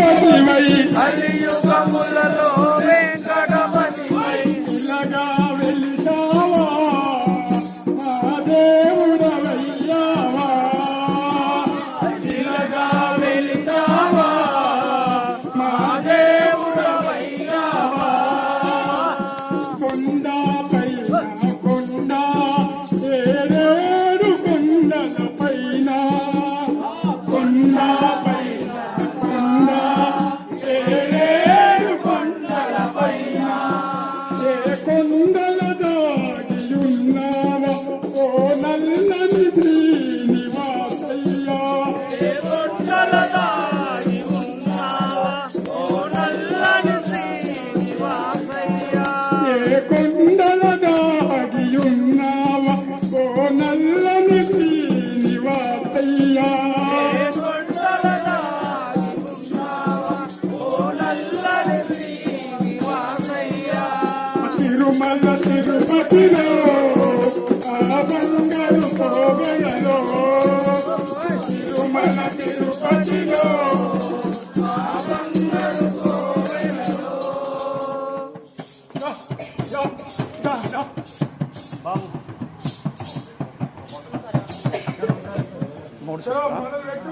వెంకటపతివై కలియుగములలో వెంకటపతివై ఇలాగా వెలిసావా మా దేవుడవయ్యావా ఇలాగా వెలిసావా మా దేవుడవయ్యావా కొండ కొండ ఏరేడు కొండల పైన కొండ కొండ ఏరేడు కొండల పైన ఏ కొండల దాగియున్నావా ఓ నల్లని శ్రీనివాసయ్యా ఏ కొండల దాగి ఉన్నావా ఓ నల్లని శ్రీనివాసయ్యా ఏ కొండల దాగియున్నావా ఓ నల్లని శ్రీనివాసయ్యా ఏ కొండల దాగి ఉన్నావా ఓ నల్లని శ్రీనివాసయ్యా తిరుమల తిరుపతిలో ఆ బంగారు కోవెలలో తిరుమల తిరుపతిలో ఆ బంగారు కోవెలలో చలో మొదలు పెట్టు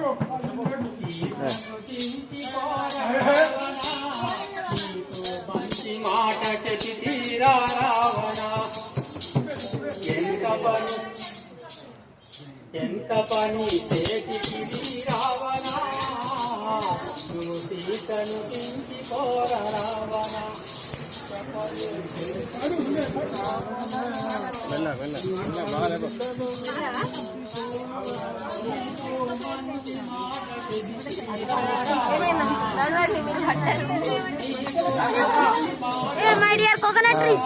మంచి మాట చెటి తీరా రావణ ఎంత పని చేతికి రావణ నువ్వు సీతను కించి కోర Ravana My dear coconut trees.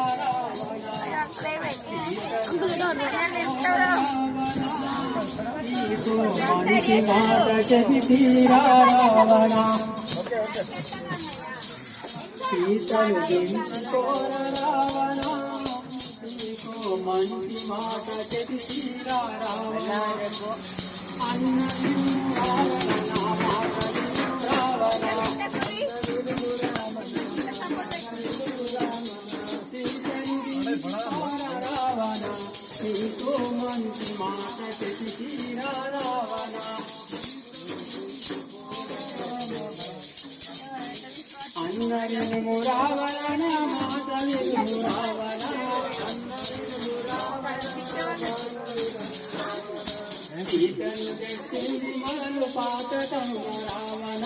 మంచి మాట చెటి తీరా రావణ సీతను కించి కోర రావణ మంచి మాట చెటి తీరా రావణ అన్న నీకు మంచి మాట చెటి రావణ అన్నరిను రావణ మాట రావణ సీతను తెచ్చింది మనలు పాతటం రావణ